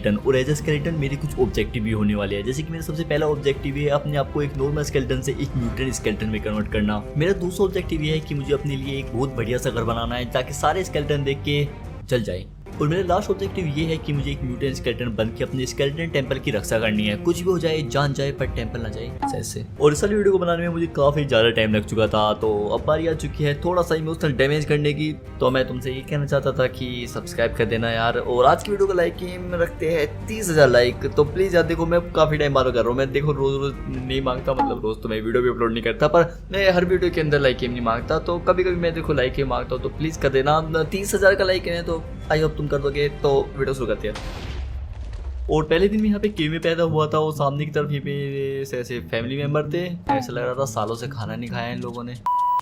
Skeleton, और as a skeleton मेरे कुछ ऑब्जेक्टिव भी होने वाले हैं। जैसे कि मेरा सबसे पहला ऑब्जेक्टिव है अपने आप को एक नॉर्मल स्केलेटन से एक म्यूटेंट स्केलेटन में कन्वर्ट करना। मेरा दूसरा ऑब्जेक्टिव ये है कि मुझे अपने लिए एक बहुत बढ़िया सा घर बनाना है ताकि सारे स्केलेटन देख के चल जाए। और मेरा लास्ट ऑब्जेक्टिव ये है कि मुझे एक म्यूटेंट स्केलेटन बन के अपने स्केलेटन टेंपल की रक्षा करनी है। कुछ भी हो जाए, जान जाए पर टेंपल ना जाए ऐसे। और इस वाली वीडियो को बनाने में मुझे काफी ज्यादा टाइम लग चुका था, तो अब बारी आ चुकी है थोड़ा सा इमोशनल डैमेज करने की। तो मैं तुमसे ये कहना चाहता था कि सब्सक्राइब कर देना यार, और आज की वीडियो को लाइक में रखते हैं 30,000 लाइक। तो प्लीज यार देखो, मैं काफी टाइम बाद कर रहा हूँ। मैं देखो रोज रोज नहीं मांगता, मतलब रोज तो मैं वीडियो भी अपलोड नहीं करता, पर मैं हर वीडियो के अंदर लाइक नहीं मांगता। तो कभी कभी मैं देखो लाइक मांगता हूँ, तो प्लीज कर देना। 30,000 का लाइक है तो आई होप तुम कर दोगे। तो वीडियो शुरू करते हैं। और पहले दिन में यहाँ पे केव में पैदा हुआ था, और सामने की तरफ ये पे ऐसे फैमिली मेंबर थे। ऐसा लग रहा था सालों से खाना नहीं खाया इन लोगों ने।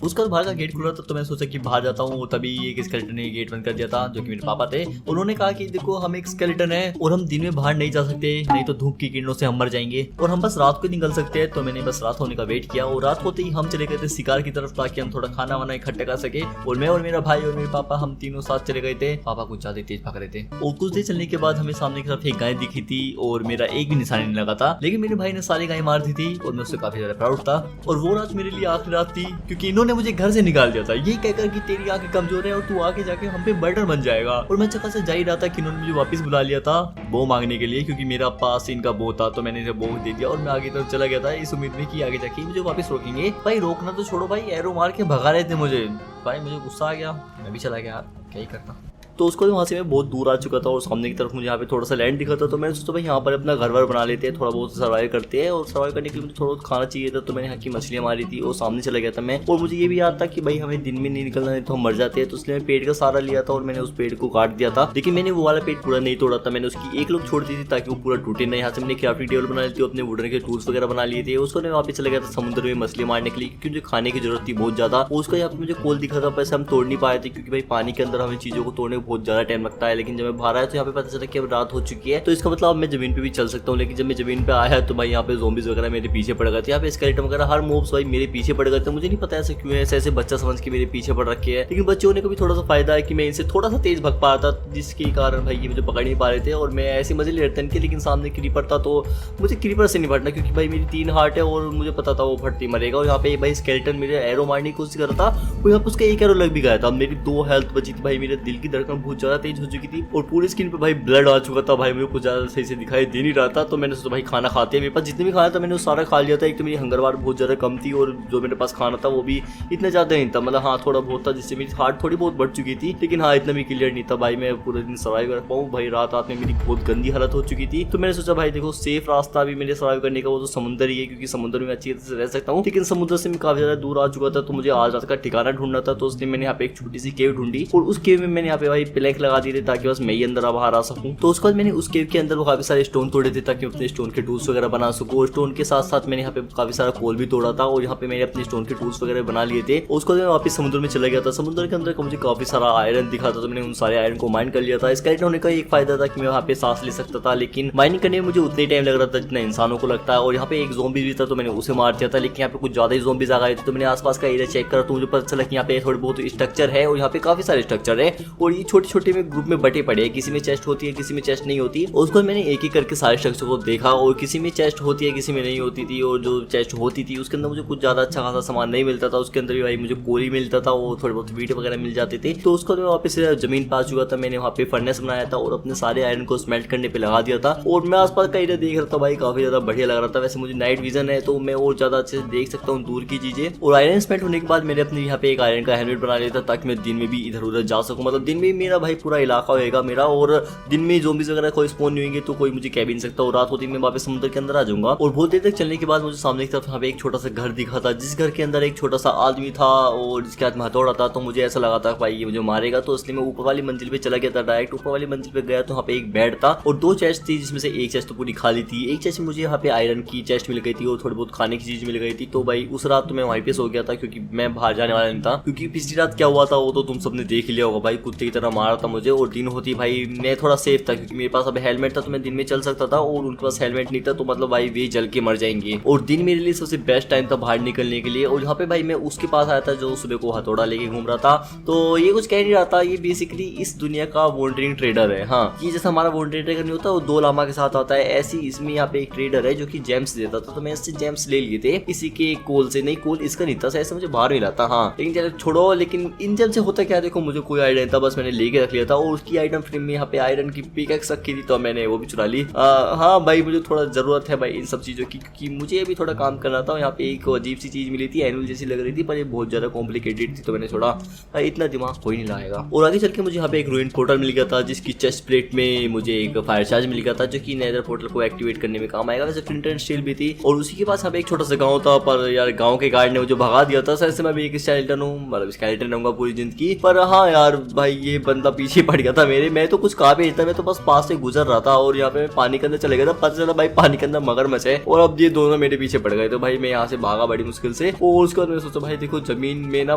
उसका बाहर का गेट खुला था, तो मैं सोचा कि बाहर जाता हूँ, तभी एक स्केलेटन ने गेट बंद कर दिया था, जो कि मेरे पापा थे। उन्होंने कहा कि देखो हम एक स्केलेटन है और हम दिन में बाहर नहीं जा सकते, नहीं तो धूप की किरणों से हम मर जाएंगे, और हम बस रात को निकल सकते हैं। तो मैंने बस रात होने का वेट किया, और रात होते ही हम चले गए थे शिकार की तरफ, ताकि हम थोड़ा खाना वाना इकट्ठा कर सके। और मैं और मेरा भाई और मेरे पापा हम तीनों साथ चले गए थे। पापा कुछ ज्यादा तेज भाग रहे थे, और कुछ देर चलने के बाद हमें सामने की तरफ एक गाय दिखी थी, और मेरा एक भी निशान नहीं लगा था। लेकिन मेरे भाई ने सारी गाय मार दी थी, और मैं उससे काफी ज्यादा प्राउड था। और वो रात मेरे लिए आखिरी रात थी, क्योंकि इन्होंने मुझे घर से निकाल दिया था, ये कहकर कि तेरी आंखें कमजोर है और तू आगे जाके हम पे बर्डर बन जाएगा। और मैं चक्कर से जा ही रहा था कि इन्होंने मुझे वापस बुला लिया था बो मांगने के लिए, क्योंकि मेरा पास इनका बो था। तो मैंने इसे बो दे दिया, और मैं आगे तरफ चला गया था इस उम्मीद में कि आगे जाके मुझे वापस रोकेंगे। भाई रोकना तो छोड़ो भाई, एरो मार के भगा रहे थे मुझे। भाई मुझे गुस्सा आ गया, मैं भी चला गया यार, क्या ही करता। तो उसको वहाँ से मैं बहुत दूर आ चुका था, और सामने की तरफ मुझे यहाँ पे थोड़ा सा लैंड दिखा था। तो मैंने सोचा भाई यहाँ पर अपना घर वर बना लेते हैं, थोड़ा बहुत सर्वाइव करते हैं। और सर्वाइव करने के लिए मुझे थोड़ा बहुत खाना चाहिए था, तो मैंने यहाँ की मछलियाँ मारी थी और सामने चला गया था मैं। और मुझे ये भी याद था कि भाई हमें दिन में नहीं निकलना है तो हम मर जाते हैं। तो इसलिए मैं पेड़ का सहारा लिया था, और मैंने उस पेड़ को काट दिया था। लेकिन मैंने वो वाला पेड़ पूरा नहीं तोड़ा था, मैंने उसकी एक लोग छोड़ दी थी ताकि वो पूरा टूटे नहीं। यहाँ से मैंने क्राफ्टिंग टेबल बना ली थी, अपने वुडन के टूल्स वगैरह बना लिए थे। उसको मैं वहाँ पे चला गया था समुद्र में मछली मारने के लिए, क्योंकि मुझे खाने की जरूरत थी बहुत ज्यादा। उसका यहाँ पे मुझे कोल दिखा था, पर हम तोड़ नहीं पाए थे, क्योंकि भाई पानी के अंदर हमें चीजों को तोड़ने में बहुत ज्यादा टाइम लगता है। लेकिन जब मैं बाहर आया तो यहाँ पे पता चला कि अब रात हो चुकी है, तो इसका मतलब अब मैं जमीन पे भी चल सकता हूँ। लेकिन जब मैं जमीन पे आया तो भाई यहाँ पे ज़ॉम्बीज़ वगैरह मेरे पीछे पड़ गए थे। यहाँ पे स्केलेटन वगैरह हर मोब्स भाई मेरे पीछे पड़ गए थे। मुझे नहीं पता ऐसे क्यों है, ऐसे बच्चा समझ के मेरे पीछे पड़ रखे है। लेकिन बच्चे होने का भी थोड़ा सा फायदा है कि मैं इनसे थोड़ा सा तेज भाग पा रहा था, जिसके कारण भाई ये मुझे पकड़ नहीं पा रहे थे। और मैं ऐसे मजे ले रहे थे, लेकिन सामने क्रीपर था, तो मुझे क्रीपर से नहीं फटना, क्योंकि भाई मेरी 3 हार्ट है और मुझे पता था वो फटती मरेगा। और यहाँ पे भाई स्केलेटन मेरे एरो मारने की कोशिश कर रहा था, और यहाँ पे उसका एक एरो लग भी गया था। मेरी 2 हेल्थ बची थी भाई, मेरे दिल की धड़कन बहुत ज्यादा तेज हो चुकी थी, और पूरी स्किन पे भाई ब्लड आ चुका था। भाई मुझे कुछ ज्यादा सही से दिखाई दे नहीं रहा था। तो मैंने सोचा भाई खाना खाते हैं, मेरे पास जितने भी खाना था मैंने वो सारा खा लिया था। एक तो मेरी हंगर बार बहुत ज्यादा कम थी, और जो मेरे पास खाना था वो भी इतना ज्यादा नहीं था, मतलब हाँ थोड़ा बहुत था, जिससे मेरी हार्ट थोड़ी बहुत बढ़ चुकी थी। लेकिन हाँ इतना भी क्लियर नहीं था भाई, मैं पूरे दिन सर्वाइव कर पाऊँ। भाई रात में मेरी बहुत गंदी हालत हो चुकी थी। तो मैंने सोचा भाई देखो सेफ रास्ता भी मेरे सर्वाइव करने का वो तो समुद्र ही है, क्योंकि समुद्र में अच्छी तरह से रह सकता हूँ। लेकिन समुद्र से मैं काफी ज्यादा दूर आ चुका था, तो मुझे आज रात का ठिकाना ढूंढना था। तो उसने मैंने यहाँ पे एक छोटी सी केव ढूंढी, और उस केव में मैंने यहाँ पे भाई प्लैंक लगा दिए थे, ताकि बस मैं ही अंदर बाहर आ सकूँ। तो उसके बाद मैंने उस केव के अंदर वो काफी सारे स्टोन तोड़े थे, ताकि अपने स्टोन के टूल्स वगैरह बना सकूं। और स्टोन के साथ साथ मैंने यहाँ पे काफी सारा कोल भी तोड़ा था, और यहाँ पे मैंने अपने स्टोन के टूल्स वगैरह बना लिए थे। उसको मैं वापस समुद्र में चला गया था। समुद्र के अंदर मुझे काफी सारा आयरन दिखा था, तो मैंने उन सारे आयरन को माइन कर लिया था। स्केलेटन होने का एक फायदा था कि मैं वहाँ पे सांस ले सकता था, लेकिन माइनिंग करने में मुझे उतना ही टाइम लग रहा था जितना इंसानों को लगता है। और यहाँ पे एक ज़ॉम्बी भी था, तो मैंने उसे मार दिया था। लेकिन यहाँ पे कुछ ज्यादा ही ज़ॉम्बीज़ आ गए थे, तो मैंने आसपास का एरिया चेक करा, तो मुझे पता चला कि यहाँ पे थोड़े बहुत स्ट्रक्चर है, और यहाँ पे काफी सारे स्ट्रक्चर है, और ये छोटे छोटे में ग्रुप में बटे पड़े हैं। किसी में चेस्ट होती है, किसी में चेस्ट नहीं होती। उसको मैंने एक एक करके सारे स्ट्रक्चर को देखा, और किसी में चेस्ट होती है, किसी में नहीं होती थी। और जो चेस्ट होती थी उसके अंदर मुझे कुछ ज्यादा अच्छा खासा सामान नहीं मिलता था। उसके अंदर भी भाई मुझे कोल मिलता था, वो थोड़े बहुत वीट वगैरह मिल जाते थे। तो उसको मैं वापस जमीन पे आ चुका था। मैंने वहाँ पे फर्नेस बनाया था, और अपने सारे आयरन को स्मेल्ट करने पे लगा दिया था। और मैं आसपास का एरिया देख रहा था भाई, काफी ज्यादा बढ़िया लग रहा था। वैसे मुझे नाइट विजन है, तो मैं और ज्यादा अच्छे से देख सकता हूँ दूर की चीजें। और आयरन स्मेल्ट होने के बाद मैंने अपने यहाँ पे एक आयरन का हेलमेट बना लिया था, ताकि मैं दिन में भी इधर उधर जा सकूँ। मतलब दिन में मेरा भाई पूरा इलाका होगा मेरा, और दिन में ज़ॉम्बीज़ वगैरह कोई स्पॉन नहीं होंगे, तो कोई मुझे कैद नहीं सकता। और रात होती मैं वापस समुद्र के अंदर आ जाऊंगा। और बहुत देर तक चलने के बाद मुझे सामने की तरफ यहाँ पे एक छोटा सा घर दिखा था, जिस घर के अंदर एक छोटा सा आदमी था, और जिसके हाथ में हथौड़ा था। तो मुझे ऐसा लगा था भाई ये मुझे मारेगा, तो इसलिए मैं ऊपर वाली मंजिल पे चला गया था। डायरेक्ट ऊपर वाली मंजिल पे गया तो वहाँ पे एक बेड था, और 2 चेस्ट थी, जिसमें से एक चेस्ट तो पूरी खाली थी। एक चेस्ट में मुझे यहाँ पे आयरन की चेस्ट मिल गई थी, और थोड़ी बहुत खाने की चीज मिल गई थी। तो भाई उस रात तो मैं वहीं पे सो गया था, क्योंकि मैं बाहर जाने वाला नहीं था। क्योंकि पिछली रात क्या हुआ था वो तो तुम सबने देख लिया होगा भाई, कुत्ते की तरह मारा था मुझे, और दिन होती भाई मैं थोड़ा सेफ था क्योंकि मेरे पास अब हेलमेट था तो मैं दिन में चल सकता था, और उनके पास हेलमेट नहीं था तो मतलब भाई वे जल के मर जाएंगे। और दिन मेरे लिए सबसे बेस्ट टाइम था बाहर निकलने के लिए। और यहाँ पे भाई मैं उसके पास आया था जो सुबह को हथौड़ा लेके घूम रहा था। तो ये कुछ कह नहीं रहा था, ये बेसिकली इस दुनिया का वॉन्डरिंग ट्रेडर है। हाँ, ये जैसा हमारा वॉन्डरिंग ट्रेडर नहीं होता वो 2 लामा के साथ आता है, ऐसी इसमें यहाँ पे एक ट्रेडर है जो कि जेम्स देता था। तो मैं इससे जेम्स ले लिए थे इसी के कोल से, नहीं कोल इसका नहीं था, ऐसे मुझे बाहर मिला था। हाँ, लेकिन चलो छोड़ो। लेकिन इन जेम से होता क्या देखो, मुझे कोई आइडिया नहीं था, बस मैंने लेके रख लिया था। और उसकी आइटम फ्रेम में यहाँ पे आयरन की पिकैक्स रखी थी तो मैंने वो भी चुरा ली। हाँ भाई, मुझे थोड़ा जरूरत है भाई इन सब चीजों की, क्योंकि मुझे भी थोड़ा काम करना था। यहाँ पे एक अजीब सी चीज मिली थी, एनुअल जैसी लग रही थी, पर ये बहुत ज्यादा कॉम्प्लिकेटेड थी तो मैंने छोड़ा, इतना दिमाग कोई नहीं लाएगा। और आगे चल के मुझे यहाँ पे एक रूइन पोर्टल मिल गया था जिसकी चेस्ट प्लेट में मुझे एक फायर चार्ज मिल गया था जो कि नेदर पोर्टल को एक्टिवेट करने में काम आएगा। वैसे फ्लिंट एंड स्टील भी थी। और उसी के पास यहाँ पे एक छोटा सा गाँव था, पर यार गाँव के गार्ड ने मुझे भगा दिया था। ऐसे मैं भी एक स्केलेटन हूँ, मतलब स्केलेटन रहूंगा पूरी जिंदगी। पर हाँ यार भाई, ये बंदा पीछे पड़ गया था मेरे, मैं तो कुछ कहा भी नहीं था, मैं तो बस पास से गुजर रहा था। और यहाँ पे पानी के अंदर चले गया था, पता चला भाई पानी के अंदर मगरमच्छ है, और अब ये दोनों मेरे पीछे पड़ गए। तो भाई मैं यहाँ से भागा बड़ी मुश्किल से। और उसके बाद मैं सोचा भाई देखो जमीन में ना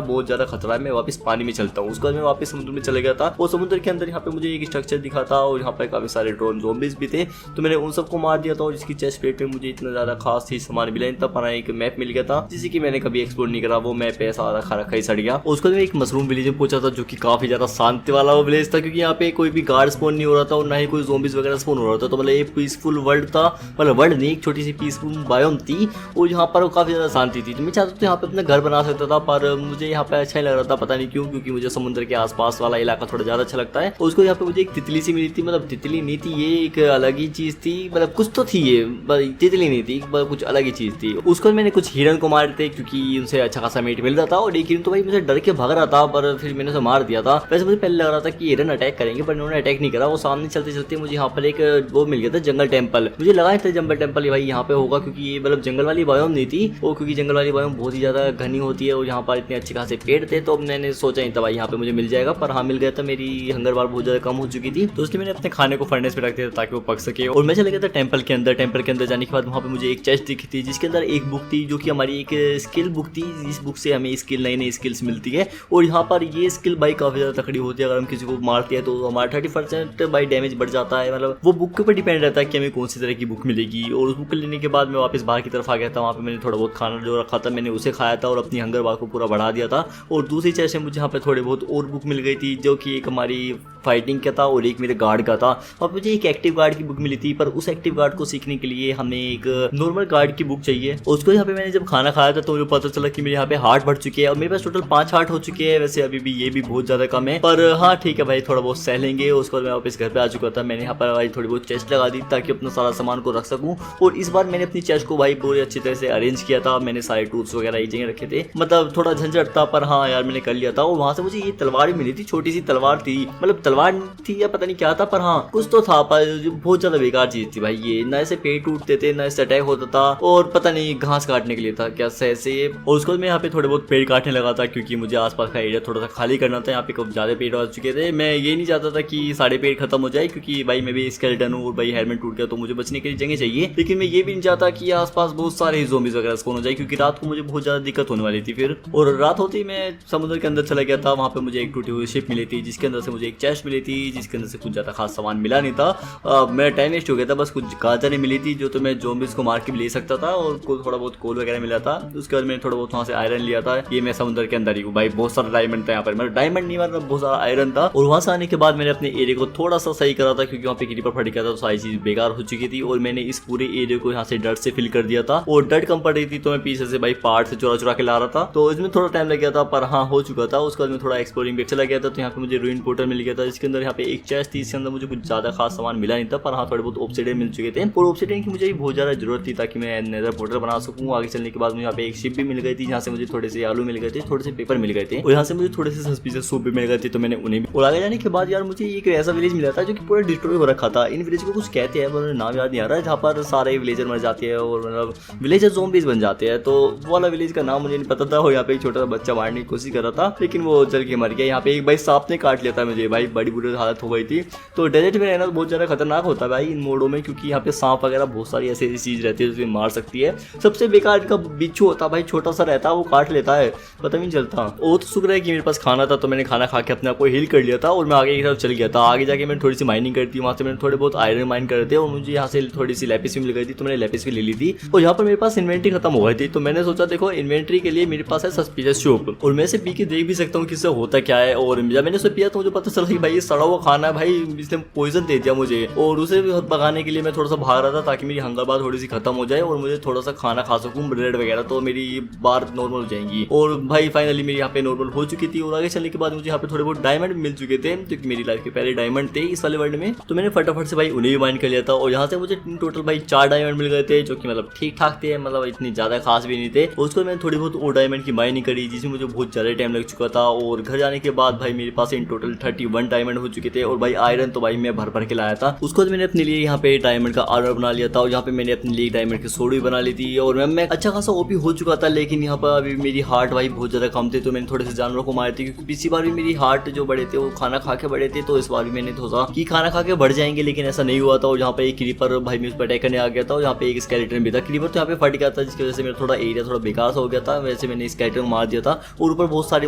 बहुत ज्यादा खतरा है, मैं वापस पानी में चलता हूँ। उसके बाद मैं वापस समुद्र में चले गया था। और समुद्र के अंदर यहाँ पे मुझे एक स्ट्रक्चर दिखा था, और यहाँ पे काफी सारे ड्रोन ज़ॉम्बीज़ भी थे, तो मैंने उन सबको मार दिया था। और इसकी चेस्ट प्लेट में मुझे इतना ज्यादा खास चीज सामान मिला नहीं था, पर एक मैप मिल गया था जिसे कि मैंने कभी एक्सप्लोर नहीं करा। वो मैप ऐसा रखा रखा ही सड़ गया। उसको मैं एक मशरूम विलेज में पहुंचा था जो कि काफी ज्यादा शांति वाला वो विलेज था, क्योंकि यहाँ पे कोई भी गार्ड स्पॉन नहीं हो रहा था और ना ही कोई ज़ॉम्बीज़ वगैरह स्पॉन हो रहा था। तो मतलब एक पीसफुल वर्ल्ड था, मतलब वर्ल्ड नहीं, एक छोटी सी पीसफुल बायोम थी, और यहाँ पर काफी ज्यादा शांति थी। तो मैं चाहता था यहाँ पे अपना घर बना सकता था, पर मुझे यहाँ पे अच्छा ही लग रहा था, पता नहीं क्यों, क्योंकि मुझे समुद्र के आसपास वाला इलाका थोड़ा ज्यादा अच्छा लगता है। उसको यहाँ पे मुझे एक तितली सी मिली थी, मतलब तितली नहीं थी, ये एक अलग ही चीज थी, मतलब कुछ तो थी, ये तितली नहीं थी, कुछ अलग ही चीज थी। उसको मैंने कुछ हिरन को मारे थे क्योंकि उनसे अच्छा खासा मीट मिल रहा था। और एक हिरन तो भाई मुझे डर के भाग रहा था, पर फिर मैंने उसे मार दिया था। वैसे मुझे पहले लग रहा था कि हिरन अटैक करेंगे, पर इन्होंने अटैक नहीं करा। वो सामने चलते चलते मुझे यहाँ पर एक वो मिल गया था, जंगल टेम्पल। मुझे लगा था जंगल टेम्पल भाई यहाँ पे होगा, क्योंकि ये मतलब जंगल वाली बायोम नहीं थी वो, क्योंकि जंगल वाली बायोम बहुत ही ज्यादा घनी होती है और यहाँ पर इतने अच्छे खासे पेड़ थे। तो मैंने सोचा नहीं था भाई यहाँ पे मुझे मिल जाएगा, पर हाँ मिल गया था। मेरी हंगर बार बहुत ज्यादा कम हो चुकी थी, तो इसलिए मैंने अपने खाने को फर्नेस पे रख दिया ताकि वो पक सके। और मैं चले गया था टेम्पल के अंदर। टेम्पल के अंदर जाने के बाद वहाँ पे मुझे एक चेस्ट दिखी थी जिसके अंदर एक बुक थी जो कि हमारी एक स्किल बुक थी। इस बुक से हमें स्किल, नई नई स्किल्स मिलती है। और यहाँ पर ये स्किल भाई काफी ज्यादा तकड़ी होती है, अगर हम किसी को मारते हैं तो हमारा 30% भाई डैमेज बढ़ जाता है। मतलब वो बुक के ऊपर डिपेंड रहता है कि हमें कौन सी तरह की बुक मिलेगी। और उस बुक लेने के बाद मैं वापस बाहर की तरफ आ गया था। वहाँ पे मैंने थोड़ा बहुत खाना जो रखा था मैंने उसे खाया था और अपनी हंगर बार को पूरा बढ़ा दिया था। और दूसरी चेस्ट में मुझे यहाँ पे थोड़े बहुत और बुक मिल गई थी, जो कि एक हमारी फाइटिंग का था और एक मेरे गार्ड का था। और मुझे एक एक्टिव गार्ड की बुक मिली थी, पर उस एक्टिव गार्ड को सीखने के लिए हमें एक नॉर्मल गार्ड की बुक चाहिए। उसको यहाँ पे मैंने जब खाना खाया था तो मुझे पता चला कि मेरे यहाँ पे हार्ट बढ़ चुके हैं और मेरे पास टोटल 5 हार्ट हो चुके हैं। वैसे अभी भी ये भी बहुत ज्यादा कम है, पर हाँ ठीक है भाई, थोड़ा बहुत सह लेंगे। उसके बाद मैं वापस घर पे आ चुका था। मैंने यहाँ पर भाई थोड़ी बहुत चेस्ट लगा दी ताकि अपना सारा सामान को रख सकूँ। और इस बार मैंने अपनी चेस्ट को भाई पूरी अच्छी तरह से अरेंज किया था। मैंने सारे टूल्स वगैरह एक जगह रखे थे, मतलब थोड़ा झंझट था, पर हाँ यार मैंने कर लिया था। और वहां से मुझे ये तलवार भी मिली थी, छोटी सी तलवार थी, मतलब तलवार थी या पता नहीं क्या था, पर हाँ कुछ तो था, पर बहुत ज्यादा बेकार चीज थी भाई। ये ना ऐसे पेड़ टूटते थे ना इससे अटैक होता था, और पता नहीं घास काटने के लिए था क्या सह से। और उसके बाद मैं यहाँ पे थोड़े बहुत पेड़ काटने लगा था क्योंकि मुझे आसपास का एरिया थोड़ा सा खाली करना था। यहाँ पे कुछ ज्यादा पेड़ आ चुके थे। मैं ये नहीं चाहता था कि सारे पेड़ खत्म हो जाए, क्योंकि भाई मैं भी स्केलेटन हूँ और भाई हेलमेट टूट गया तो मुझे बचने के लिए जगह चाहिए। लेकिन मैं ये भी नहीं चाहता कि आसपास बहुत सारे ज़ॉम्बीज़ वगैरह स्पॉन हो जाए, क्योंकि रात को मुझे बहुत ज्यादा दिक्कत होने वाली थी फिर। और रात होती ही मैं समुद्र के अंदर चला गया था। वहाँ पे मुझे एक टूटी हुई शिप मिली थी जिसके अंदर से मुझे एक चेस्ट मिली थी, जिसके अंदर से कुछ ज्यादा खास सामान मिला नहीं था। मेरा टाइम वेस्ट हो गया था, बस कुछ गाजरें मिली थी जो तो मैं ज़ॉम्बीज़ को मार के भी ले सकता था, और थोड़ा बहुत कोल वगैरह मिला था। उसके बाद मैंने थोड़ा बहुत वहाँ से आयरन लिया था। ये मैं समुद्र के अंदर ही हूँ भाई, बहुत सारा डायमंड था यहाँ पर, मतलब डायमंड नहीं मतलब बहुत सारा आयरन था। और वहाँ से आने के बाद मैंने अपने एरिया को थोड़ा सा सही करा था, क्योंकि वहाँ पे क्रीपर फट गया था तो सारी चीज बेकार हो चुकी थी। और मैंने इस पूरे एरिया को यहाँ से डर्ट से फिल कर दिया था, और डर्ट कम पड़ रही थी तो मैं पीछे से भाई पार्ट से चुरा चुरा के ला रहा था, तो इसमें थोड़ा टाइम लग गया था, पर हाँ हो चुका था। उसके बाद मैं थोड़ा एक्सप्लोरिंग पे चला गया था, तो यहाँ पे मुझे रूइन पोर्टल मिल गया था जिसके अंदर यहाँ पे एक चेस्ट थी। इसके अंदर मुझे कुछ ज्यादा खास सामान मिला नहीं था, पर हाँ थोड़े बहुत ऑब्सिडियन मिल चुके थे। और ऑब्सिडियन की मुझे बहुत ज्यादा जरूरत थी ताकि मैं नेदर पोर्टल बना सकूँ। आगे चलने के बाद मुझे यहाँ पे एक शिप भी मिल गई थी, जहाँ से मुझे थोड़े से आलू मिल गए थे, थोड़े से पेपर मिल गए थे, और यहाँ से मुझे थोड़े से सस्पिशियस सूप भी मिल गए थे, तो मैंने उन्हें भी। और आगे जाने के बाद यार मुझे एक ऐसा विलेज मिला था जो कि पूरा डिस्ट्रॉय हो रखा था। इन विलेज को कुछ कहते हैं, पर नाम याद नहीं आ रहा है, जहाँ पर सारे विलेजर मर जाते हैं और मतलब विलेजर ज़ॉम्बीज़ बन जाते हैं। तो वो वाला विलेज का नाम मुझे नहीं पता था। और यहाँ पे एक छोटा सा बच्चा मारने की कोशिश कर रहा था, लेकिन वो जल के मर गया। यहाँ पे एक भाई सांप ने काट लिया था मुझे भाई, बड़ी बुरी हालत हो गई थी। तो डेजर्ट में रहना बहुत ज्यादा खतरनाक होता है भाई इन मोडों में, क्योंकि यहाँ पे सांप वगैरह बहुत सारी ऐसी चीज रहती है जो मार सकती है। सबसे बेकार इनका बिच्छू होता है भाई, छोटा सा रहता है, वो काट लेता है, पता नहीं चलता। वो तो शुक्र है कि मेरे पास खाना था, तो मैंने खाना खा के अपने आप को हील हेल कर लिया था और मैं आगे की तरफ चल गया था। आगे जाके मैंने थोड़ी सी माइनिंग करी थी, वहाँ से मैंने थोड़े बहुत आयरन माइन करे थे और मुझे यहाँ से थोड़ी सी लैपिस भी मिल गई थी, तो मैंने लैपिस भी ले ली थी। और यहाँ पर मेरे पास इन्वेंट्री खत्म हो गई थी, तो मैंने सोचा देखो इन्वेंट्री के लिए मेरे पास है सस्पिशियस शॉप और मैं इसे पी के देख भी सकता हूँ कि इससे होता क्या है। और जब मैंने उसे पिया तो मुझे पता चला कि भाई ये सड़ा हुआ खाना है, भाई इसने पॉइजन दे दिया मुझे। और उसे भगाने के लिए मैं थोड़ा सा भाग रहा था ताकि मेरी हंगर बार थोड़ी सी खत्म हो जाए और मुझे थोड़ा सा खाना खा सकूँ ब्रेड वगैरह, तो मेरी बार नॉर्मल हो जाएंगी। और भाई फाइनली मेरी यहाँ पे नॉर्मल हो चुकी थी और आगे चलने के बाद मुझे यहाँ पे थोड़े बहुत डायमंड मिल चुके थे, क्योंकि मेरी लाइफ के पहले डायमंड थे इस वाले वर्ल्ड में। तो मैंने फटाफट से भाई उन्हें भी माइन कर लिया था और यहाँ से मुझे टोटल भाई 4 डायमंड मिल गए थे, जो कि मतलब ठीक ठाक थे, मतलब इतनी ज्यादा खास भी नहीं थे। और उसको मैंने थोड़ी बहुत और डायमंड की माइनिंग करी जिसमें मुझे बहुत ज्यादा टाइम लग चुका था। और घर जाने के बाद भाई मेरे पास इन टोटल 31 डायमंड हो चुके थे और भाई आयरन तो भाई मैं भर भर के लाया था। उसको मैंने अपने लिए यहाँ पे डायमंड का आर्मर बना लिया था और यहाँ पे मैंने अपने लिए डायमंड की सोड भी बना ली थी और मैं अच्छा खासा ओपी हो चुका था। लेकिन यहाँ पर अभी मेरी हार्ट भाई बहुत ज्यादा कम थे, तो मैंने थोड़े से जानवरों को मारे थे, क्योंकि पिछली बार भी मेरी हार्ट जो बड़े थे वो खाना खा के बड़े थे, तो इस बार भी मैंने सोचा कि खाना खा के बढ़ जाएंगे, लेकिन ऐसा नहीं हुआ था। और यहाँ पे एक क्रीपर भाई मुझ पर अटैक करने आ गया था और यहाँ पे एक स्केलेटन भी था। क्रीपर तो यहाँ पे फट गया था जिसकी वजह से मेरा थोड़ा एरिया थोड़ा बेकार हो गया था, वैसे मैंने स्केलेटन मार दिया था। और ऊपर बहुत सारे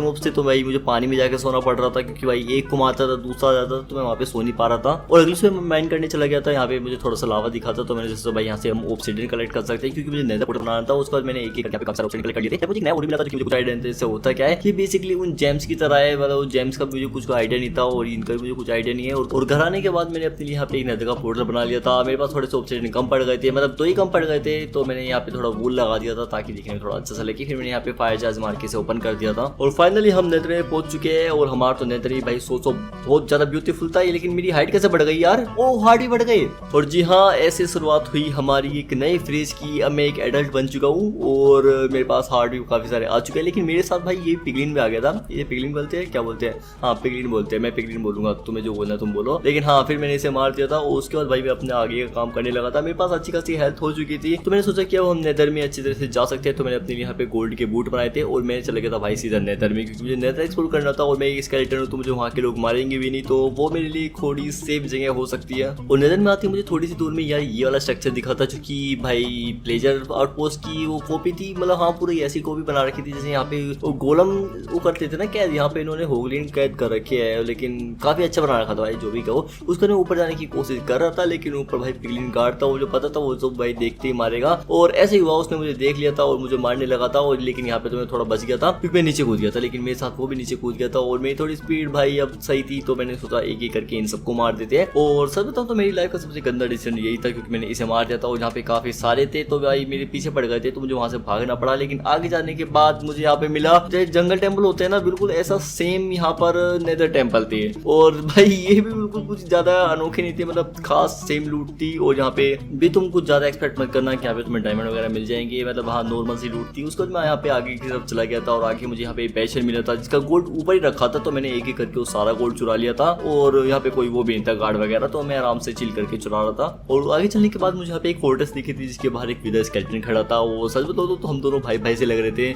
मोब्स थे, तो भाई मुझे पानी में जाकर सोना पड़ रहा था, क्योंकि भाई एक को मारता था दूसरा जाता था, तो मैं वहाँ पे सो नहीं पा रहा था। और अगले सुबह मैं माइन करने चला गया था, यहाँ पे मुझे थोड़ा सा लावा दिखा था, तो मैंने सोचा भाई यहाँ से हम ऑब्सिडियन कलेक्ट कर सकते हैं, क्योंकि मुझे नेदर पोर्टल बनाना था। उसके बाद मैंने एक यहाँ पे काफी सारे ऑब्सिडियन कलेक्ट कर लिए थे। मुझे नया मिला था, मुझे कुछ आइडिया नहीं था इससे होता क्या है, कि बेसिकली उन जेम्स की तरह है, मतलब जेम्स का मुझे कुछ आइडिया नहीं था और इनका मुझे कुछ आइडिया नहीं है। और घर आने के बाद मैंने अपने लिए यहाँ पे एक नेदर का पोर्टल बना लिया था। मेरे पास थोड़े से ऑब्सिडियन कम पड़ गए थे, मतलब 2 ही कम पड़ गए थे, तो मैंने यहाँ पे थोड़ा वूल लगा दिया था ताकि दिखने में थोड़ा अच्छा सा लगे। फिर मैंने यहाँ पे फायर चार्ज मार के इसे ओपन कर दिया था और फाइनली हम नेदर में पहुंच चुके हैं। और हमारा तो नेदर ही भाई सोचो बहुत ज्यादा ब्यूटीफुल था, लेकिन मेरी हाइट कैसे बढ़ गई यार, ओ हार्ट ही बढ़ गए। और जी हाँ, ऐसे शुरुआत हुई हमारी एक नई फ्रेज की। अब मैं एक एडल्ट बन चुका हूँ और मेरे पास हार्ट भी काफी सारे आ चुके हैं। लेकिन मेरे साथ भाई ये पिगलिन भी आ गया था। ये पिगलिन बोलते हैं, क्या बोलते हैं, हाँ पिगलिन बोलते हैं, मैं पिगलिन बोलूंगा, तुम्हें जो बोलना तुम बोलो। लेकिन हाँ, फिर मैंने इसे मार दिया था और उसके बाद भाई मैं अपने आगे का काम करने लगा था। मेरे पास अच्छी खासी हेल्थ हो चुकी थी, तो मैंने सोचा कि अब हम नेदर में अच्छी तरह से जा सकते हैं। तो मैंने अपने यहाँ पे गोल्ड के बूट बनाए थे और मैं चला गया था भाई सीधा नेदर में, क्योंकि मुझे नेदर एक्सप्लोर करना था। और मैं एक स्केलेटन हूँ, तो मुझे वहाँ के लोग मारेंगे भी नहीं, तो वो मेरे लिए थोड़ी सेफ जगह हो सकती है। और नेदर में आती मुझे थोड़ी सी दूर में यार ये वाला स्ट्रक्चर दिखा था, जो कि भाई प्लेजर आउटपोस्ट की वो कॉपी थी, मतलब हाँ पूरी ऐसी कॉपी बना रखी थी जैसे यहाँ पे वो गोलम वो करते थे ना कैद, यहाँ पे इन्होंने होगलिन कैद कर रखे है। लेकिन काफी अच्छा बना रखा था भाई, जो भी कहो। उसका मैं ऊपर जाने की कोशिश कर रहा था, लेकिन ऊपर भाई पिगलिन गार्ड था, वो जो पता था वो तो भाई देखते ही मारेगा। और ऐसे ही हुआ, उसने मुझे देख लिया था और मुझे मारने लगा था। और लेकिन यहाँ पे तो मैं थोड़ा बच गया था, क्योंकि मैं नीचे कूद गया था, लेकिन मेरे साथ वो भी नीचे कूद गया था। और मेरी थोड़ी स्पीड भाई अब सही थी, तो मैंने सोचा एक एक करके इन सबको मार देते हैं। और सच बताऊं तो मेरी लाइफ का सबसे गंदा डिसीजन यही था, क्योंकि मैंने इसे मार दिया था और यहाँ पे काफी सारे थे, तो भाई मेरे पीछे पड़ गए थे, तो मुझे वहां से भागना पड़ा। लेकिन आगे जाने के बाद मुझे यहाँ पे मिला जंगल टेम्पल होते हैं ना, बिल्कुल ऐसा सेम यहाँ पर नेदर टेम्पल थे। और भाई ये भी बिल्कुल कुछ ज्यादा अनोखे नहीं थे, मतलब खास सेम लूट थी। और यहाँ पे भी तुम कुछ ज्यादा एक्सपेक्ट मत करना कि यहाँ पे तुम्हें डायमंड वगैरह मिल जाएंगे, मतलब हाँ नॉर्मल सी लूट थी। उसके बाद मैं यहाँ पे आगे की तरफ चला गया था और आगे मुझे यहाँ पे पैशन मिला था जिसका गोल्ड ऊपर ही रखा था, तो मैंने एक एक करके वो सारा गोल्ड चुरा लिया था। और यहाँ पे कोई वो भी नहीं था गार्ड वगैरह, तो मैं आराम से चिल करके चुरा रहा था। और आगे चलने के बाद मुझे यहाँ पे एक फोर्ट्रेस दिखी थी जिसके बाहर एक विदर स्केलेटन खड़ा था। वो सच बताओ तो हम दोनों भाई भाई से लग रहे थे,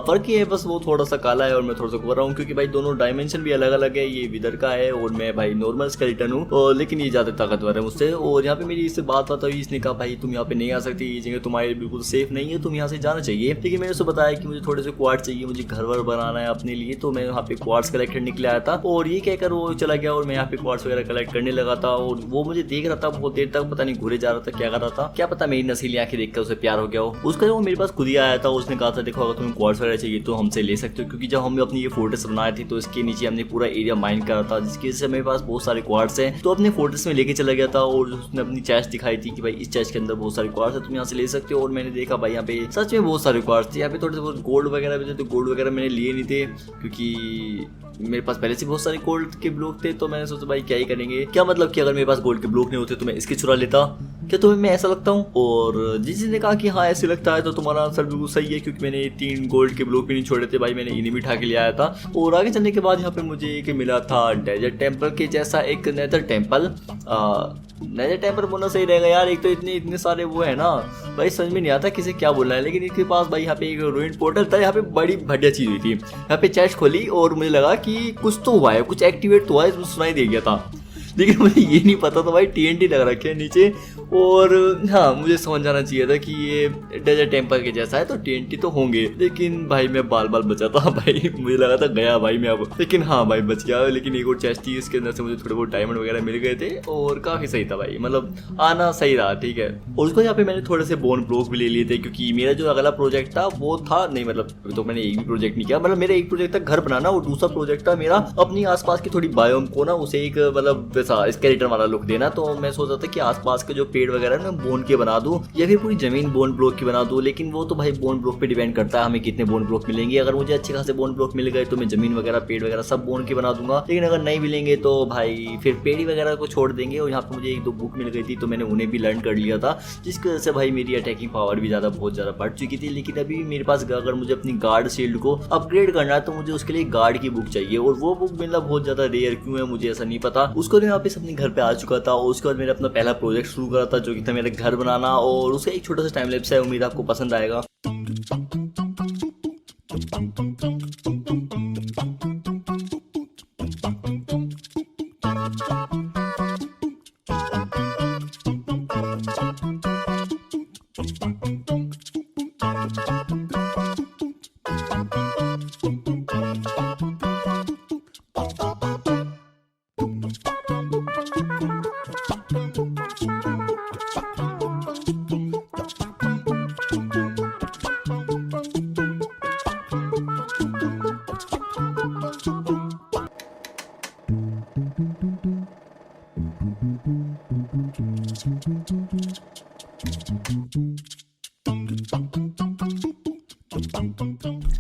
फर्क ही है बस वो थोड़ा सा काला है और मैं थोड़ा सा गोरा हूँ, क्योंकि भाई दोनों डायमेंशन भी अलग अलग है। ये विदर का है और मैं भाई नॉर्मल स्केलेटन हूँ, लेकिन ये ज्यादा ताकतवर है मुझसे। और यहाँ पे मेरी इससे बात हुई, इसने कहा भाई तुम यहाँ पे नहीं आ सकती, ये जगह तुम्हारे बिल्कुल सेफ नहीं है, तुम यहाँ से जाना चाहिए। लेकिन मैंने उसे बताया कि मुझे थोड़े से क्वार्ट्स चाहिए, मुझे घर वर बनाना है अपने लिए, तो मैं यहाँ पे क्वार्ट्स कलेक्ट करने के लिए आया था। और ये कहकर वो चला गया और मैं यहाँ पे क्वार्ट्स वगैरह कलेक्ट करने लगा था। और वो मुझे देख रहा था बहुत देर तक, पता नहीं घूरे जा रहा था, क्या कर रहा था, क्या पता मेरी नसीली आंखें देखकर उसे प्यार हो गया हो। उसका वो मेरे पास खुद ही आया था, उसने कहा था देखो अगर तुम्हें क्वार्ट्स वगैरह चाहिए तो हमसे ले सकते हो, क्योंकि जब हमने अपनी ये फोर्ट्रेस बनाई थी तो इसके नीचे हमने पूरा एरिया माइन करा था, जिसकी वजह से मेरे पास बहुत सारे क्वार्ट्स हैं। तो अपने फोर्ट्रेस में लेके चला गया था और उसने अपनी चेस्ट दिखाई थी कि भाई इस चेस्ट के अंदर बहुत सारे क्वार्ट्स है, तुम यहाँ से ले सकते हो। और मैंने देखा भाई यहाँ पे सच में बहुत सारे क्वार्ट्स थे। यहाँ पे थोड़े से बहुत गोल्ड वगैरह भी थे, तो गोल्ड वगैरह मैंने लिए नहीं थे क्योंकि मेरे पास पहले से बहुत सारे गोल्ड के ब्लॉक थे। तो मैंने सोचा भाई क्या ही करेंगे, क्या मतलब कि अगर मेरे पास गोल्ड के ब्लॉक नहीं होते तो मैं इसके चुरा लेता, क्या तुम्हें मैं ऐसा लगता हूँ? और जिसने कहा कि हाँ ऐसे लगता है, तो तुम्हारा आंसर बिल्कुल सही है, क्योंकि मैंने 3 गोल्ड के ब्लॉक भी नहीं छोड़े थे भाई, मैंने इन्हें भी उठा के ले आया था। और आगे चलने के बाद यहाँ पे मुझे एक मिला था डेजर्ट टेम्पल के जैसा एक नेदर टेम्पल। नेदर टेम्पल बोलना सही रहेगा यार, एक तो इतने सारे वो है ना भाई, समझ में नहीं आता किसे क्या बोलना है। लेकिन इसके पास भाई यहाँ पे एक रूइन पोर्टल था, यहाँ पे बड़ी बढ़िया चीज हुई थी। यहाँ पे चेस्ट खोली और मुझे लगा कि कुछ तो हुआ है, कुछ एक्टिवेट तो हुआ है, सुनाई दे गया था। लेकिन मुझे ये नहीं पता था भाई TNT लग रखे है नीचे। और हाँ, मुझे समझ जाना चाहिए था कि ये डेजर्ट टेम्पल के जैसा है तो TNT तो होंगे, लेकिन भाई मैं बाल बचा था भाई, मुझे लगा था गया भाई मैं अब, लेकिन हाँ भाई बच गया। लेकिन एक और चेस्ट थी, इसके अंदर से मुझे थोड़े बहुत डायमंड वगैरह मिल गए थे और काफी सही था भाई, मतलब आना सही रहा, ठीक है। और उसको यहाँ पे मैंने थोड़े से बोन ब्लॉक भी ले लिए थे, क्योंकि मेरा जो अगला प्रोजेक्ट था वो था नहीं, मतलब अभी तो मैंने एक भी प्रोजेक्ट नहीं किया, मतलब मेरा एक प्रोजेक्ट था घर बनाना और दूसरा प्रोजेक्ट था मेरा अपनी आसपास की थोड़ी बायोम को ना उसे एक मतलब वैसा स्केलेटन वाला लुक देना। तो मैं सोच रहा था कि आसपास के जो पेड़ वगैरह ना बोन के बना दूं या फिर पूरी जमीन बोन ब्लॉक की बना दूं, लेकिन वो तो भाई बोन ब्लॉक पे डिपेंड करता है हमें कितने बोन ब्लॉक मिलेंगे। अगर मुझे अच्छे खासे बोन ब्लॉक मिल गए तो मैं जमीन वगैरह पेड़ वगैरह सब बोन के बना दूंगा, लेकिन अगर नहीं मिलेंगे तो भाई फिर पेड़ी वगैरह को छोड़ देंगे। और यहाँ पे मुझे एक दो बुक मिल गई थी तो मैंने उन्हें भी लर्न कर लिया था, जिसकी वजह से भाई मेरी अटैकिंग पावर भी बहुत ज़्यादा बढ़ चुकी थी। लेकिन अभी मेरे पास अगर मुझे अपनी गार्ड शील्ड को अपग्रेड करना है तो मुझे उसके लिए गार्ड की बुक चाहिए, और वो बुक मिलना बहुत ज़्यादा रेयर क्यों है मुझे ऐसा नहीं पता। उसको मैं वापस अपने घर पे आ चुका था और उसके बाद मैंने अपना पहला प्रोजेक्ट शुरू करा था जो कि था मेरा घर बनाना, और उसका एक छोटा सा टाइम लैप्स है, उम्मीद आपको पसंद आएगा।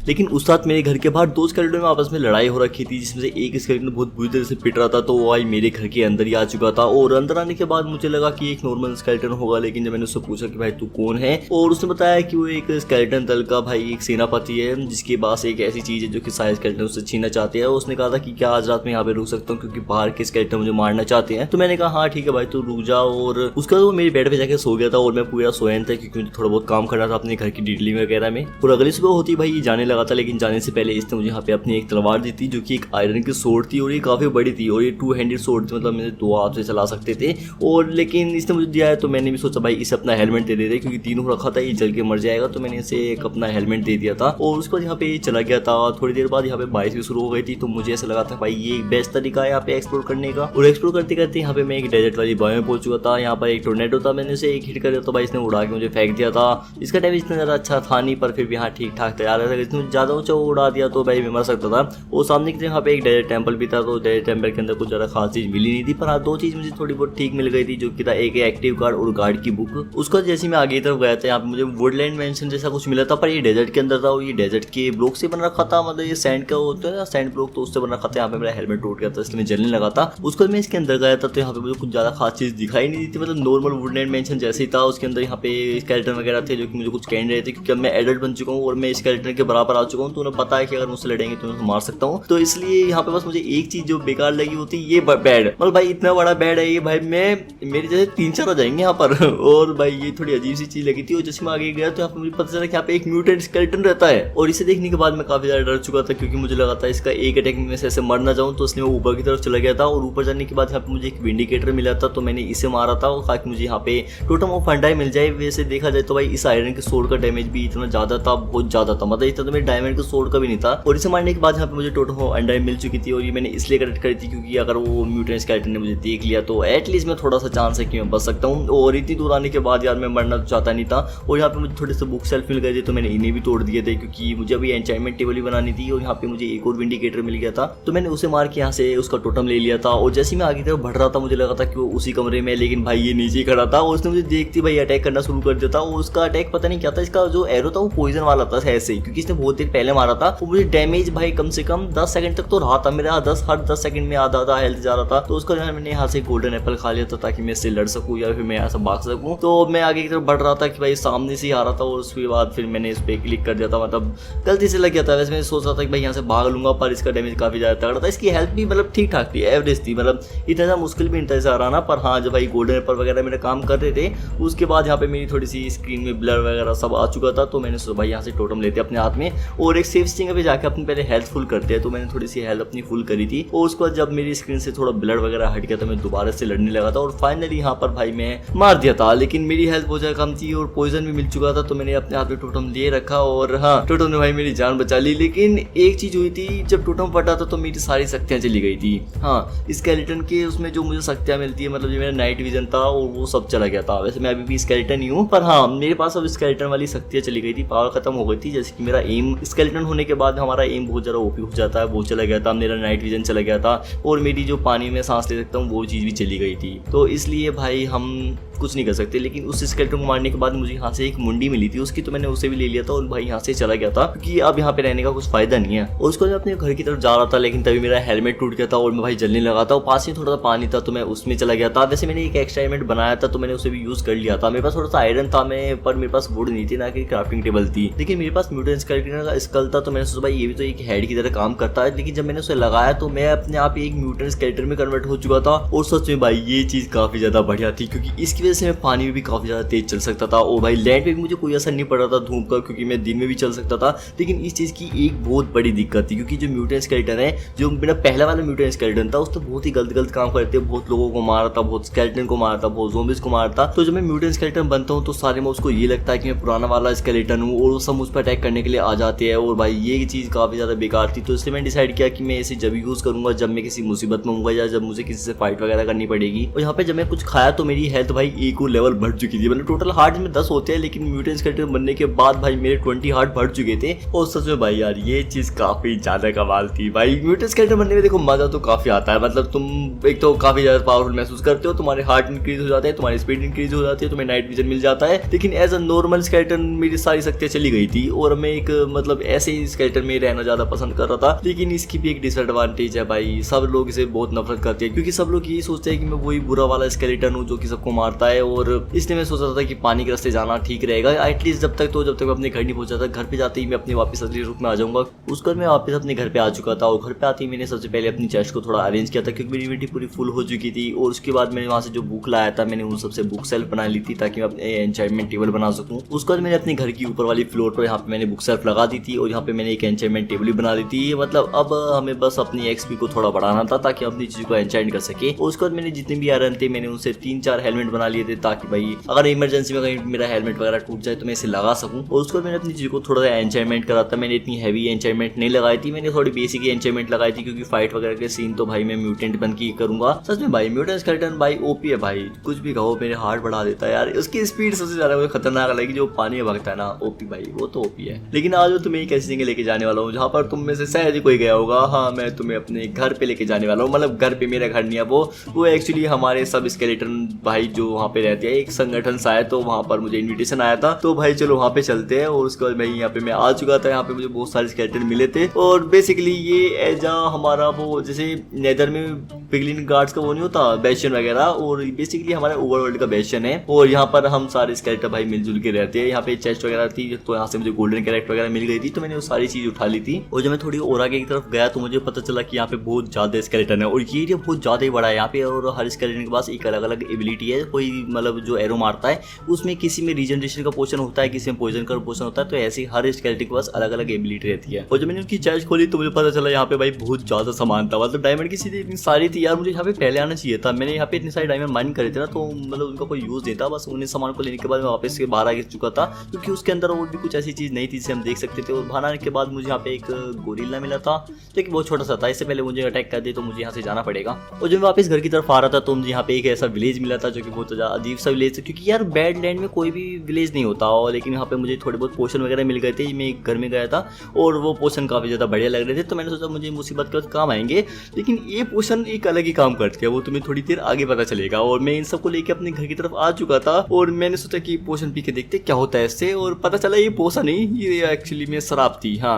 लेकिन उस रात मेरे घर के बाहर दो स्केलेटन में आपस में लड़ाई हो रखी थी, जिसमें से एक स्केलेटन बहुत बुरी तरह से पिट रहा था, तो वो आई मेरे घर के अंदर ही आ चुका था। और अंदर आने के बाद मुझे लगा कि एक नॉर्मल स्केलेटन होगा, लेकिन जब मैंने उससे पूछा कि भाई तू कौन है, और उसने बताया कि वो एक स्केलेटन दल का भाई एक सेनापति है, जिसके पास एक ऐसी चीज है जो कि सारे स्केलेटन उससे छीनना चाहते हैं। उसने कहा था कि क्या आज रात में यहाँ पे रुक सकता हूँ क्योंकि बाहर के स्केलेटन मुझे मारना चाहते हैं। तो मैंने कहा हाँ ठीक है भाई तू रुक जा। और उसका वो मेरे बेड पे जाके सो गया था और मैं पूरा सोया था क्योंकि मुझे थोड़ा बहुत काम करना था अपने घर की डिटेलिंग वगैरह में। और अगली सुबह होती भाई ये जाने लगा था, लेकिन जाने से पहले इसने मुझे यहाँ पे अपनी एक तलवार दी थी जो कि एक आयरन की सोर्ड थी और ये काफी बड़ी थी और ये 2 हैंडेड सोर्ड थी, मतलब मैंने 2 हाथ से चला सकते थे। और लेकिन इसने मुझे दिया है तो मैंने भी सोचा भाई इसे अपना हेलमेट दे देते क्योंकि तीनों रखा था ये जल के मर जाएगा, तो मैंने इसे एक अपना हेलमेट दे दिया था। और उसके बाद यहाँ पे चला गया था। थोड़ी देर बाद यहाँ पे बारिश भी शुरू हो गई थी, तो मुझे ऐसा लगा था भाई ये एक बेस्ट तरीका है यहाँ पे एक्सप्लोर करने का। और एक्सप्लोर करते करते यहाँ पे मैं एक डेजर्ट वाली बायो में पहुंच चुका था। यहाँ पर एक टोर्नेडो था, मैंने उसे एक हिट कर दिया तो भाई इसने उड़ा के मुझे फेंक दिया था। इसका डैमेज इतना ज्यादा अच्छा था नहीं, पर फिर भी हाँ ठीक ठाक तैयार था। इसने ज्यादा ऊंचा उड़ा दिया तो भाई मैं मर सकता था। और सामने की यहाँ पे एक डेजर्ट टेंपल भी था, तो डेजर्ट टेंपल के अंदर कुछ ज्यादा खास चीज मिली नहीं थी, पर हाँ 2 चीज मुझे थोड़ी बहुत ठीक मिल गई थी, जो कि था एक एक्टिव कार्ड और गार्ड की बुक। उसका जैसे मैं आगे तरफ गया था यहाँ पे मुझे वुडलैंड मेंशन जैसा कुछ मिला था, पर ये डेजर्ट के अंदर था और ये डेजर्ट के ब्लॉक से बन रखा था, मतलब ये सैंड का होता है ना सैंड ब्लॉक, तो उससे बन रखा था। यहाँ पे मेरा हेलमेट टूट गया था इसलिए मैं जलने लगा था। उसके बाद मैं इसके अंदर गया था तो यहाँ पे मुझे कुछ ज्यादा खास चीज दिखाई नहीं दी थी, मतलब नॉर्मल वुडलैंड मेंशन जैसे ही था। उसके अंदर यहाँ पे स्केलेटन वगैरह थे जो कि मुझे कुछ कह रहे थे, क्योंकि अब मैं एडल्ट बन चुका हूँ और मैं स्केलेटन के बराबर आ चुका हूँ, तो उन्हें पता है कि अगर मुझसे लड़ेंगे तो उन्हें मार सकता हूँ। तो इसलिए यहाँ पे बस मुझे एक चीज जो बेकार लगी होती ये बेड, मतलब भाई इतना बड़ा बेड है ये भाई, मैं मेरे जैसे 3-4 आ जाएंगे यहाँ पर। और भाई ये थोड़ी अजीब सी चीज लगी थी। और जैसे मैं आगे गया तो यहाँ पे मुझे पता चला कि यहाँ पे एक म्यूटेंट स्केलेटन रहता है, और इसे देखने के बाद मैं काफी ज्यादा डर चुका था क्योंकि मुझे लगा था इसका एक अटैक में से ऐसे मर ना जाऊं, तो इसलिए मैं ऊपर की तरफ चला गया था। और ऊपर जाने के बाद यहाँ पे मुझे एक विंडिकेटर मिला था, तो मैंने इसे मारा था ताकि मुझे यहाँ पे टोटम ऑफ फंडाई मिल जाए। वैसे देखा जाए तो भाई इस आयरन के सोर्ड का डैमेज भी इतना ज्यादा था, बहुत ज्यादा था, मतलब इतना तो मेरे डायमंड के सोर्ड का भी नहीं था। और इसे मारने के बाद यहाँ पे मुझे टोटम ऑफ फंडाई मिल चुकी थी, और ये मैंने इसलिए कलेक्ट करी थी क्योंकि अगर वो म्यूटेंट स्केलेटन ने मुझे देख लिया तो एटलीस्ट मैं थोड़ा सा चांस है कि मैं बच सकता हूँ। और इतनी दूर आने के बाद यार मैं मरना चाहता नहीं था। और यहाँ पे मुझे थोड़े से बुक सेल्फ मिल गए थे, तो मैंने इन्हें भी तोड़ दिए थे क्योंकि मुझे अभी एन्चाइनमेंट टेबल ही बनानी थी। और यहाँ पे मुझे एक और विंडिकेटर मिल गया था, तो मैंने उसे मार के यहाँ से उसका टोटम ले लिया था। और जैसे मैं आगे तरफ बढ़ रहा था मुझे लगा था कि वो उसी कमरे में, लेकिन भाई ये नीचे खड़ा था और उसने मुझे देखती भाई अटैक करना शुरू कर दिया था। और उसका अटैक पता नहीं क्या था, इसका जो एरो था वो पॉइजन वाला था ऐसे ही, क्योंकि इसने बहुत देर पहले मारा था। वो मुझे डैमेज भाई कम से कम 10 सेकंड तक तो रहा था मेरा, हर 10 सेकंड में आधा हेल्थ जा रहा था। तो उसका जो है मैंने यहाँ से गोल्डन एप्पल खा लिया था ताकि मैं इससे लड़ सकूँ या फिर मैं यहाँ से भाग सकूँ। तो मैं आगे की तरफ बढ़ रहा था कि भाई सामने से ही आ रहा था, और उसके बाद फिर मैंने इस पर क्लिक कर दिया था, मतलब गलती से लग गया था। वैसे मैं सोच रहा था कि भाई यहाँ से भाग लूंगा, पर इसका डैमेज काफी ज्यादा तगड़ा था। इसकी हेल्थ भी मतलब ठीक ठाक थी, एवरेज थी, मतलब इतना ज्यादा मुश्किल भी नहीं था इसे हराना। पर हाँ जब भाई गोल्डन एप्पल वगैरह मेरे काम कर रहे थे, उसके बाद यहाँ पे मेरी थोड़ी सी स्क्रीन में ब्लर वगैरह सब आ चुका था, तो मैंने सोचा भाई यहाँ से टोटल टोटम लेते हैं अपने हाथ में और एक सेफ जगह पे जाके अपनी पहले हेल्थ फुल करते हैं। तो मैंने थोड़ी सी हेल्थ अपनी फुल करी थी और उसके बाद जब मेरी स्क्रीन से थोड़ा ब्लड वगैरह हट गया तो मैं दोबारा से लड़ने लगा था और फाइनली यहाँ पर भाई मैं मार दिया था। लेकिन मेरी हेल्थ बहुत ज्यादा कम थी और पॉइजन भी मिल चुका था, तो मैंने अपने हाथ में टोटम ले रखा और हाँ, टोटम ने भाई मेरी जान बचा ली। लेकिन एक चीज हुई थी, जब टोटम फटा था तो मेरी सारी शक्तियां चली गई थी। हाँ, स्केलेटन के उसमें जो मुझे शक्तियां मिलती है, मतलब जो मेरा नाइट विजन था और वो सब चला गया था। वैसे मैं अभी भी स्केलेटन ही हूँ, पर हाँ, मेरे पास अब स्केलेटन वाली शक्तियां चली गई थी, पावर खत्म हो गई थी। जैसे कि मेरा एम, स्केलेटन होने के बाद हमारा एम बहुत ज्यादा ओपी हो जाता है, वो चला गया था। मेरा नाइट विजन चला गया था और मेरी जो पानी में सांस ले सकता हूँ वो चीज भी चली गई थी। तो इसलिए भाई हम कुछ नहीं कर सकते। लेकिन उस स्केलेटन को मारने के बाद मुझे यहाँ से एक मुंडी मिली थी उसकी, तो मैंने उसे भी ले लिया था और भाई यहाँ से चला गया था, क्योंकि अब यहाँ पे रहने का कुछ फायदा नहीं है। और उसको मैं अपने घर की तरफ जा रहा था, लेकिन तभी मेरा हेलमेट टूट गया था और मैं भाई जलने लगा था और पास ही थोड़ा सा पानी था तो मैं उसमें चला गया था। वैसे मैंने एक एक्स्ट्रा हेलमेट बनाया था तो मैंने उसे भी यूज कर लिया था। मेरे पास थोड़ा सा आयरन था पर मेरे पास वुड नहीं थी, ना कि क्राफ्टिंग टेबल थी। लेकिन मेरे पास म्यूटेंट स्केलेटन का स्कल था, तो मैंने सोचा भाई ये भी तो एक हेड की तरह काम करता है। लेकिन जब मैंने उसे लगाया तो मैं अपने आप एक म्यूटेंट स्केलेटन में कन्वर्ट हो चुका था। और सच में भाई ये चीज काफी ज्यादा बढ़िया थी, क्योंकि इसकी वजह से मैं पानी में भी काफी ज्यादा तेज चल सकता था और भाई लैंड पे भी मुझे कोई असर नहीं पड़ रहा था धूप का, क्योंकि मैं दिन में भी चल सकता था। लेकिन इस चीज की एक बहुत बड़ी दिक्कत थी, क्योंकि जो म्यूटेंट स्केलेटन है, जो मेरा पहला वाला म्यूटेंट स्केलेटन था, उसने बहुत ही गलत काम करते, बहुत लोगों को मारा था, बहुत स्केलेटन को मारा था, बहुत ज़ॉम्बीज को मारा था। तो जब मैं म्यूटेंट स्केलेटन बनता हूँ तो सारे में उसको ये लगता है कि मैं पुराना वाला स्केलेटन हूँ और वो सब मुझ पर अटैक करने के लिए आ जाते हैं। और भाई ये चीज़ काफ़ी ज़्यादा बेकार थी, तो इसलिए मैंने डिसाइड किया कि मैं इसे जब यूज़ करूँगा जब मैं किसी मुसीबत में हूँगा या जब मुझे किसी से फाइट वगैरह करनी पड़ेगी। और यहाँ पे जब मैं कुछ खाया तो मेरी हेल्थ भाई एक और लेवल बढ़ चुकी थी। मतलब टोटल हार्ट में 10 होते हैं, लेकिन म्यूटेंट स्केलेटन बनने के बाद भाई मेरे 20 हार्ट बढ़ चुके थे। और सच में भाई यार ये चीज़ काफ़ी ज़्यादा कमाल थी। भाई म्यूटेंट स्केलेटन बनने में देखो मज़ा तो काफ़ी आता है, मतलब तुम एक तो काफ़ी ज़्यादा पावरफुल महसूस करते हो, तुम्हारे हार्ट इंक्रीज हो जाते हैं, तुम्हारी स्पीड इंक्रीज हो जाती है, तुम्हें नाइट विजन मिल जाता है। लेकिन एज अ नॉर्मल स्केलेटन मेरी सारी शक्तियाँ चली गई थी और मैं एक मतलब ऐसे ही स्केलेटन में रहना ज़्यादा पसंद कर रहा था। लेकिन इसकी भी एक डिसएडवांटेज है भाई, सब लोग इसे बहुत नफरत करते हैं, क्योंकि सब लोग ये सोचते हैं कि मैं वही बुरा वाला स्केलेटन हूँ जो कि सबको मारता है। और इसलिए मैं सोच रहा था कि पानी के रास्ते जाना ठीक रहेगा एटलीस्ट जब तक मैं अपने घर नहीं पहुंचा था। घर पे जाते ही मैं अपने वापस असली रूप में आ जाऊंगा। उसके बाद मैं वापस अपने घर पे आ चुका था और घर पे आते ही मैंने सबसे पहले अपनी चेस्ट को थोड़ा अरेंज किया था, क्योंकि मेरी इन्वेंटरी पूरी फुल हो चुकी थी। और उसके बाद मैंने वहाँ से जो बुक लाया था मैंने उन सबसे बुक सेल्फ बना ली थी ताकि मैं अपने एन्चांटमेंट टेबल बना सकूँ। उसके बाद मैंने अपने घर की ऊपर वाली फ्लोर पर यहाँ पे मैंने बुक सेल्फ लगा दी थी और यहाँ पे मैंने एक एन्चांटमेंट टेबल बना दी थी। मतलब अब हमें बस अपनी एक्सपी को थोड़ा बढ़ाना था ताकि अपनी चीज को एन्चांट कर सके। और उसके बाद मैंने जितने भी आयरन थे मैंने उनसे 3-4 हेलमेट बना लिए थे, ताकि भाई अगर इमरजेंसी में कहीं मेरा हेलमेट वगैरह टूट जाए तो मैं इसे लगा सकूं। और उसके बाद मैंने अपनी चीज को थोड़ा सा एन्चांटमेंट करा था। मैंने इतनी हैवी एन्चांटमेंट नहीं लगाई थी, मैंने थोड़ी बेसिक एन्चांटमेंट लगाई थी, क्योंकि फाइट वगैरह के सीन तो भाई मैं म्यूटेंट बन के करूंगा। सच में भाई म्यूटेंट स्केलेटन भाई ओपी है भाई, कुछ भी कहो मेरे हार्ट बढ़ा देता है यार। उसकी स्पीड सबसे ज्यादा मुझे खतरनाक लगी, जो पानी में भागता है ना, ओपी भाई वो तो ओपी है। लेकिन आज मैं तुम्हें एक ऐसी जगह लेके जाने वाला हूँ जहाँ पर तुम में से शायद ही कोई गया होगा। हाँ, मैं तुम्हें अपने घर पे लेके जाने वाला हूँ। मतलब घर पे, मेरा घर नहीं है वो एक्चुअली हमारे सब स्केलेटन भाई जो वहाँ पे रहते हैं, एक संगठन सा है, तो वहाँ पर मुझे इन्विटेशन आया था। तो भाई चलो वहाँ पे चलते हैं। और उसके बाद मैं यहाँ पे मैं आ चुका था। यहाँ पे मुझे बहुत सारे स्केलेटन मिले थे और बेसिकली ये एजा हमारा वो जैसे नेदर में पिगलिन गार्ड्स का वो नहीं होता बेशन वगैरह, और बेसिकली हमारा ओवरवर्ल्ड का बेशन है। और यहाँ पर हम सारे स्केलेटन भाई मिलजुल के रहते हैं। यहाँ पे चेस्ट वगैरह थी, तो यहाँ से मुझे गोल्डन कैरेक्टर वगैरह मिल गई थी, तो मैंने वो सारी चीज उठा ली थी। और जब मैं थोड़ी और आगे की तरफ गया तो मुझे पता चला कि यहाँ पे बहुत ज्यादा स्केलेटन है और ये एरिया बहुत ज्यादा ही बड़ा है यहाँ पे। और हर स्केलेटन के पास एक अलग अलग एबिलिटी है। कोई मतलब जो एरो मारता है उसमें किसी में रीजनरेशन का पोशन होता है, किसी में पॉइजन का पोशन होता है, तो ऐसे हर स्केलेटन के पास अलग अलग एबिलिटी रहती है। और जब मैंने उनकी चेस्ट खोली तो मुझे पता चला यहाँ पे भाई बहुत ज्यादा सामान था। मतलब डायमंड की चीजें इतनी सारी थी यार, मुझे यहाँ पे पहले आना चाहिए था। मैंने यहाँ पे इतने सारे डायमंड माइन करे थे ना, तो मतलब उनका कोई यूज नहीं था। बस उन्हें सामान को लेने के बाद मैं वापस से बाहर आ चुका था, क्योंकि उसके अंदर और भी कुछ ऐसी चीज नहीं थी जिसे हम देख सकते थे। और बाहर आने के बाद मुझे यहाँ पे एक गोरिल्ला मिला था, जो कि बहुत छोटा सा था। इससे पहले मुझे अटैक कर दे तो मुझे यहाँ से जाना पड़ेगा। और जब मैं वापस घर की तरफ आ रहा था तो मुझे यहाँ पे एक ऐसा विलेज मिला था जो कि बहुत ज्यादा अजीब सा विलेज था, क्योंकि यार बैडलैंड में कोई भी विलेज नहीं होता। और लेकिन यहाँ पे मुझे थोड़े बहुत पोशन वगैरह मिल गए थे। मैं एक घर में गया था और वो पोशन काफी ज्यादा बढ़िया लग रहे थे, तो मैंने सोचा मुझे मुसीबत के वक्त काम आएंगे। लेकिन ये पोशन एक अलग ही काम करती है, वो तुम्हें थोड़ी देर आगे पता चलेगा। और मैं इन सबको लेके अपने घर की तरफ आ चुका था और मैंने सोचा कि पोशन पी के देखते क्या होता है इससे। और पता चला ये पोशन नहीं, ये एक्चुअली में शराब थी। हाँ,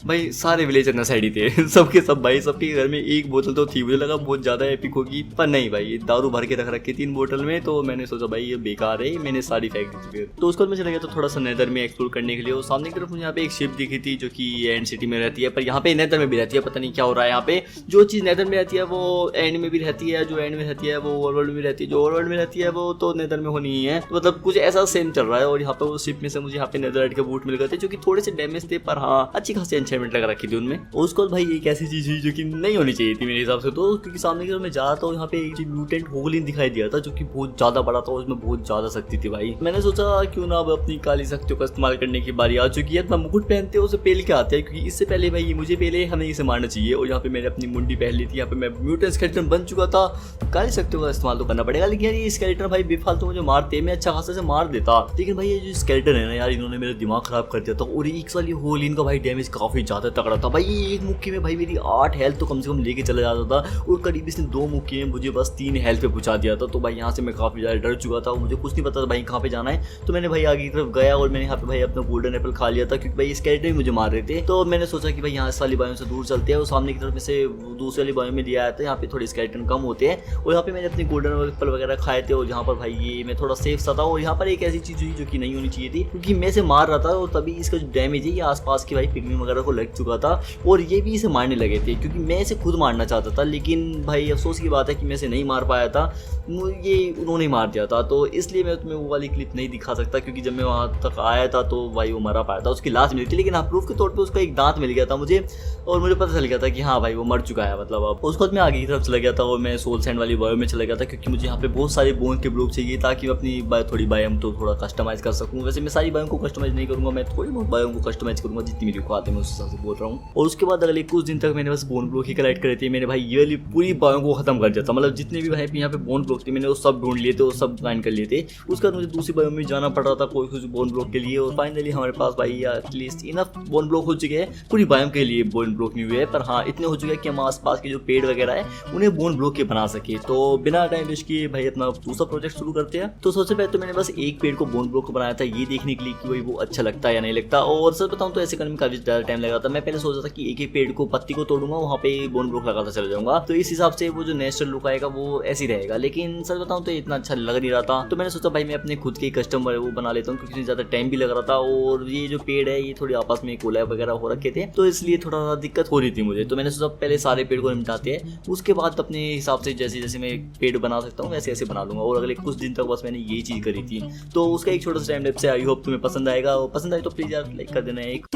भाई सारे विलेजर नशेड़ी थे सबके सब भाई, सबके घर में एक बोतल तो थी। मुझे लगा बहुत ज्यादा एपिक होगी, पर नहीं भाई, ये दारू भर के रख रखी 3 बोतल में। तो मैंने सोचा भाई ये बेकार है, मैंने सारी फेंक दी थी। फिर तो उसके बाद मैं चला गया था थोड़ा सा नेदर में एक्सप्लोर करने के लिए। और सामने की तरफ मुझे यहाँ पे एक शिप दिखी थी जो कि एंड सिटी में रहती है, पर यहाँ पे नेदर में भी रहती है। पता नहीं क्या हो रहा है यहाँ पे, जो चीज नेदर में रहती है वो एंड में भी रहती है, जो एंड में रहती है वो ओवरवर्ल्ड में रहती है, जो ओवरवर्ल्ड में रहती है वो तो नेदर में होनी ही है। तो मतलब कुछ ऐसा सेम चल रहा है। और यहाँ पे वो शिप में से मुझे यहाँ पे नेदरराइट के बूट मिल गए थे जो कि थोड़े से डैमेज थे, पर हाँ अच्छी खासी एन्चेंटमेंट लगा रखी थी उनमें। और उसको भाई एक ऐसी चीज हुई जो कि नहीं होनी चाहिए थी मेरे हिसाब से, तो क्योंकि सामने की तरफ मैं जा रहा था यहाँ पे एक म्यूटेंट होगलिन दिखाई दिया था जो कि बहुत ज्यादा बड़ा था, उसमें बहुत ज्यादा शक्ति थी भाई। मैंने सोचा क्यों ना अब अपनी काली शक्तियों का इस्तेमाल करने की बारी आ चुकी है। इतना मुकुट पहनते हैं उसे पेल के आते हैं, क्योंकि इससे पहले भाई मुझे पहले हमें इसे मारना चाहिए। और यहाँ पे मैंने अपनी मुंडी पहन ली थी, यहाँ पे मैं म्यूटेंट स्केलेटन बन चुका था। काली शक्तियों का इस्तेमाल तो करना पड़ेगा, लेकिन यार ये स्केलेटन भाई बेफालतू मुझे मारते, मैं अच्छा खासा से मार देता। लेकिन भाई ये जो स्केलेटन है ना यार, इन्होंने मेरा दिमाग खराब कर दिया था। और एक साल ये होगलिन का भाई डैमेज काफी ज्यादा तगड़ा था भाई। एक मुक्की में भाई मेरी 8 हेल्थ तो कम से कम लेके चला जाता था, और करीब इसने 2 मुक्की में मुझे बस 3 हेल्थ पे पहुंचा दिया था। तो भाई यहाँ से मैं काफी ज्यादा डर चुका था, मुझे कुछ नहीं पता था भाई कहाँ पे जाना है। तो मैंने भाई आगे की तरफ गया और मैंने यहाँ पे भाई अपना गोल्डन एप्पल खा लिया था, क्योंकि भाई स्केलेटन भी मुझे मार रहे थे। तो मैंने सोचा कि भाई यहाँ इस वाली बायों से दूर चलते हैं, और सामने की तरफ में से दूसरी वाली बायों में लिया आया था, यहाँ पे थोड़े स्केलेटन कम होते हैं। और यहाँ पे मैंने अपने गोल्डन एप्पल वगैरह खाए थे, और यहाँ पर भाई ये मैं थोड़ा सेफ सा था। और यहाँ पर एक ऐसी चीज हुई जो कि नहीं होनी चाहिए थी, क्योंकि मैं इसे मार रहा था और तभी इसका जो डैमेज है ये आसपास की भाई पिग्मी वगैरह को लग चुका था, और ये भी इसे मारने लगे थे। क्योंकि मैं इसे खुद मारना चाहता था, लेकिन भाई अफसोस की बात है कि मैं इसे नहीं मार पाया था, ये उन्होंने मार दिया था। तो इसलिए मैं तुम्हें वो वाली क्लिप नहीं दिखा सकता, क्योंकि जब मैं वहाँ तक आया था तो भाई वो मरा पाया था, उसकी लाश मिली थी। लेकिन हाँ प्रूफ के तौर पे उसका एक दांत मिल गया था मुझे, और मुझे पता चल गया था कि हाँ भाई वो मर चुका है। मतलब अब उसके बाद मैं आगे की तरफ चला गया था, और मैं सोल सैंड वाली बायो में चला गया था, क्योंकि मुझे यहाँ पे बहुत सारे बोन के ब्लॉक चाहिए, ताकि मैं अपनी थोड़ी बायोम तो थोड़ा कस्टमाइज कर सकूँ। वैसे मैं सारी बायों को कस्टमाइज नहीं करूँगा, मैं थोड़ी बहुत बायों को कस्टमाइज करूँगा, जितनी मेरी औकात है मैं उस हिसाब से बोल रहा हूँ। और उसके बाद अगले कुछ दिन तक मैंने बस बोन ब्लॉक ही कलेक्ट करे थे। मैंने भाई ये वाली पूरी बायों को खत्म कर दिया था, मतलब जितने भी भाई यहाँ पे बोन ब्लॉक थे मैंने वो सब ढूंढ लिए थे, वो सब फाइन कर लिए थे। उसके बाद मुझे दूसरी बायो में जाना पड़ रहा था कोई कुछ बोन ब्लॉक के लिए, और फाइनली हमारे पास भाई एटलीस्ट इनफ बोन ब्लॉक हो चुके हैं। पूरी बायो के लिए बोन ब्लॉक नहीं हुए हैं, पर हाँ इतने हो चुके हैं कि हम आसपास के जो पेड़ वगैरह है उन्हें बोन ब्लॉक के बना सके। तो बिना टाइम वेस्ट किए भाई अपना दूसरा प्रोजेक्ट शुरू करते हैं। तो सबसे पहले तो मैंने बस एक पेड़ को बोन ब्लॉक बनाया था, ये देखने के लिए कि भाई वो अच्छा लगता है या नहीं लगता। और सच बताऊं तो ऐसे करने में काफी ज्यादा टाइम लगा था। मैं पहले सोचा था कि एक पेड़ को पत्ती को तोड़ूंगा, वहाँ पे बोन ब्लॉक लगाता चला जाऊंगा, तो इस हिसाब से वो जो नेचुरल लुक आएगा वो ऐसी रहेगा। लेकिन सच बताऊं तो इतना अच्छा लग नहीं रहा था, तो मैंने सोचा भाई मैं अपने खुद के कस्टम वो बना लेता हूँ, क्योंकि ज्यादा टाइम भी लग रहा था। और ये जो पेड़ है ये थोड़ी आपस में कोलैब वगैरह हो रखे थे, तो इसलिए थोड़ा दिक्कत हो रही थी मुझे। तो मैंने सोचा पहले सारे पेड़ को निपटाते हैं, उसके बाद अपने हिसाब से जैसे जैसे मैं पेड़ बना सकता हूँ वैसे ऐसे बना लूंगा। और अगले कुछ दिन तक बस मैंने ये चीज करी थी। तो उसका एक छोटा सा टाइम लैप्स है, आई होप तुम्हें पसंद आएगा। और पसंद आए तो प्लीज यार लाइक कर देना एक।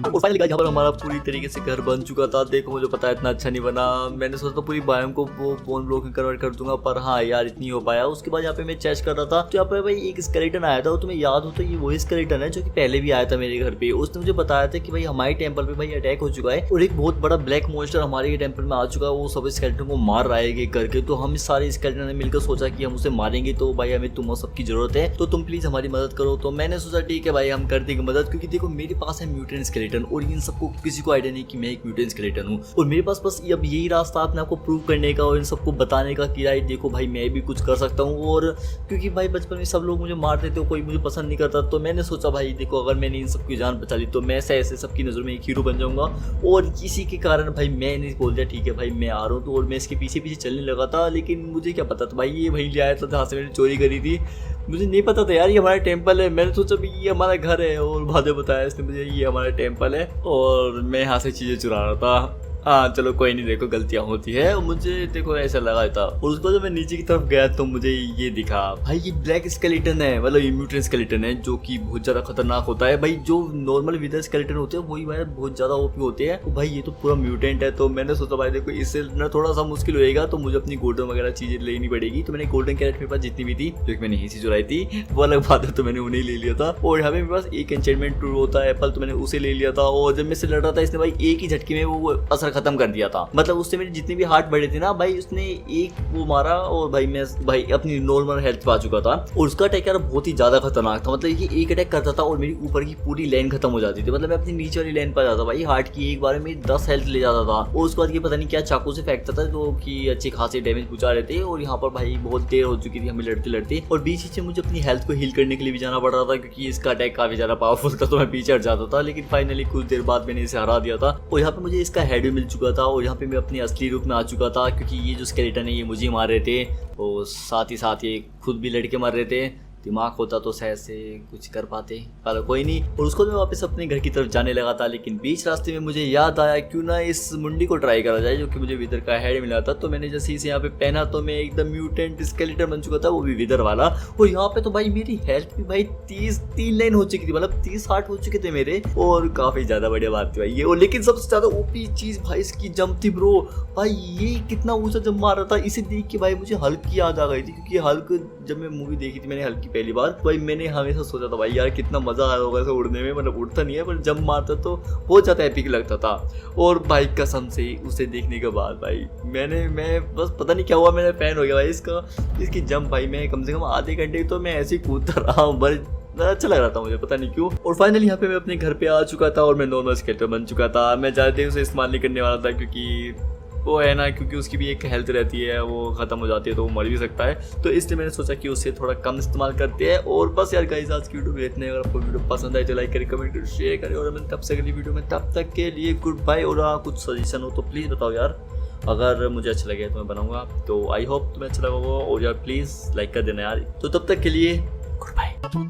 और फाइनली गाइस यहाँ पर हमारा पूरी तरीके से घर बन चुका था। देखो मुझे पता है इतना अच्छा नहीं बना, मैंने सोचा था पूरी बायोम को वो बोन ब्लॉक में कन्वर्ट कर दूंगा, पर हाँ यार इतनी हो पाया। उसके बाद यहाँ पे मैं चेस्ट कर रहा था, तो यहाँ पे भाई एक स्केलेटन आया था, वो तुम्हें याद हो तो ये वही स्केलेटन है जो कि पहले भी आया था मेरे घर पे। उसने मुझे बताया था कि भाई हमारे टेम्पल पे भाई अटैक हो चुका है, और एक बहुत बड़ा ब्लैक मॉन्स्टर हमारे टेम्पल में आ चुका है, वो सब स्केलेटन को मार रहा है करके। तो हम सारे स्केलेटन ने मिलकर सोचा कि हम उसे मारेंगे, तो भाई हमें तुम सबकी जरूरत है, तो तुम प्लीज हमारी मदद करो। तो मैंने सोचा ठीक है भाई हम कर देंगे मदद, क्योंकि देखो मेरे पास है म्यूटेंट स्केलेटन, और इन सबको किसी को आइडिया नहीं कि मैं एक म्यूटेंट स्केलेटन हूँ। और मेरे पास बस अब यही रास्ता अपने आपको प्रूव करने का और इन सबको बताने का कि यार देखो भाई मैं भी कुछ कर सकता हूँ। और क्योंकि भाई बचपन में सब लोग मुझे मारते थे, कोई मुझे पसंद नहीं करता, तो मैंने सोचा भाई देखो अगर मैंने इन सबकी जान बचा ली तो मैं ऐसे सबकी नज़र में एक हीरो बन जाऊंगा। और इसी के कारण भाई मैंने बोल दिया ठीक है भाई मैं आ रहा हूँ। तो और मैं इसके पीछे पीछे चलने लगा था, लेकिन मुझे क्या पता था भाई ये वहीं ले आया था जहाँ से मैंने चोरी करी थी। मुझे नहीं पता था यार ये हमारा टेम्पल है, मैंने सोचा भाई ये हमारा घर है, और बाद में बताया इसने मुझे ये हमारा टेम्पल है, और मैं यहाँ से चीज़ें चुरा रहा था। हाँ चलो कोई नहीं, देखो गलतियाँ होती है, मुझे देखो ऐसा लगा था। और उसको जब मैं नीचे की तरफ गया तो मुझे ये दिखा भाई ये ब्लैक स्केलेटन है, मतलब ये म्यूटेंट स्केलेटन है जो कि बहुत ज़्यादा खतरनाक होता है भाई। जो नॉर्मल विदर स्केलेटन होते हैं वही भाई बहुत ज़्यादा ओपी होते हैं, तो भाई ये तो पूरा म्यूटेंट है। तो मैंने सोचा भाई देखो इससे ना थोड़ा सा मुश्किल होएगा, तो मुझे अपनी गोल्डन वगैरह चीज़ें लेनी पड़ेगी। तो मैंने गोल्डन कैरेट मेरे पास जितनी भी थी, जो कि मैंने यहीं से चुराई थी, वो अलग बात है, तो मैंने उन्हें ले लिया था। और यहाँ पे मेरे पास एक एन्चेंटमेंट टूल होता है एप्पल, तो मैंने उसे ले लिया था। और जब मैं इससे लड़ रहा था इसने भाई एक ही झटके में वो असर असर खत्म कर दिया था। मतलब उससे मेरे जितने भी हार्ट बढ़े थे ना भाई, उसने एक वो मारा और भाई मैं भाई अपनी नॉर्मल हेल्थ पा चुका था। और उसका अटैक यार बहुत ही ज्यादा खतरनाक था। मतलब ये एक अटैक करता था और मेरी ऊपर की पूरी लाइन खत्म हो जाती थी। मतलब मैं अपनी नीचे वाली लाइन पर जाता भाई, हार्ट की एक बार में 10 हेल्थ ले जाता था। और उसके बाद ये पता नहीं क्या चाकू से फेंकता था जो कि अच्छे खासे डैमेज पहुंचा रहे थे। और यहाँ पर भाई बहुत देर हो चुकी थी हमें लड़ते लड़ते, और बीच से मुझे अपनी हेल्थ को हील करने के लिए भी जाना पड़ रहा था क्योंकि इसका अटैक काफी ज्यादा पावरफुल था। तो मैं पीछे हट जाता था, लेकिन फाइनली कुछ देर बाद मैंने इसे हरा दिया था। और यहाँ पे मुझे इसका हेड भी मिल चुका था और यहाँ पे मैं अपनी असली रूप में आ चुका था, क्योंकि ये जो स्केलेटन है ये मुझे मार रहे थे और साथ ही साथ ये खुद भी लड़के मार रहे थे। दिमाग होता तो शायद से कुछ कर पाते, पर कोई नहीं। और उसको मैं वापस अपने घर की तरफ जाने लगा था, लेकिन बीच रास्ते में मुझे याद आया क्यों ना इस मुंडी को ट्राई करा जाए, जो कि मुझे विदर का हेड मिला था। तो मैंने जैसे इसे यहाँ पे पहना तो मैं एकदम म्यूटेंट स्केलेटन बन चुका था, वो भी विदर वाला। और यहाँ पे तो भाई मेरी हेल्थ भी भाई 3 लाइन हो चुकी थी, मतलब 30 हार्ट हो चुके थे मेरे, और काफी ज्यादा बढ़िया बात थी भाई ये। और लेकिन सबसे ज्यादा ओपी चीज भाई इसकी जंप थी ब्रो। भाई ये कितना ऊंचा जंप मार रहा था, इसे देख के भाई मुझे हल्क की याद आ गई थी। क्योंकि हल्क जब मैं मूवी देखी थी मैंने हल्क की पहली बार, भाई मैंने हमेशा सोचा था भाई यार कितना मजा आया होगा ऐसे उड़ने में। मतलब उड़ता नहीं है पर जंप मारता तो बहुत ज्यादा एपिक लगता था। और भाई कसम से उसे देखने के बाद भाई मैं बस पता नहीं क्या हुआ, मैंने फैन हो गया भाई इसकी जंप। भाई मैं कम से कम आधे घंटे तो मैं ऐसे ही कूदता रहा हूँ, बस अच्छा लग रहा था मुझे, पता नहीं क्यों। और फाइनली यहाँ पे मैं अपने घर पे आ चुका था और मैं नॉर्मल स्केलेटन बन चुका था। मैं ज़्यादा देर उसे इस्तेमाल नहीं करने वाला था क्योंकि वो है ना, क्योंकि उसकी भी एक हेल्थ रहती है, वो खत्म हो जाती है तो वो मर भी सकता है। तो इसलिए मैंने सोचा कि उसे थोड़ा कम इस्तेमाल करते हैं। और बस यार गाइस आज की वीडियो इतने। अगर आपको वीडियो पसंद आए तो लाइक करें, कमेंट करें, शेयर करें। और मैं तब से अगली वीडियो में, तब तक के लिए गुड बाय। और कुछ सजेशन हो तो प्लीज़ बताओ यार, अगर मुझे अच्छा लगे तो मैं बनाऊंगा। तो आई होप तुम्हें अच्छा लगा होगा, और यार प्लीज़ लाइक कर देना यार। तो तब तक के लिए गुड बाय।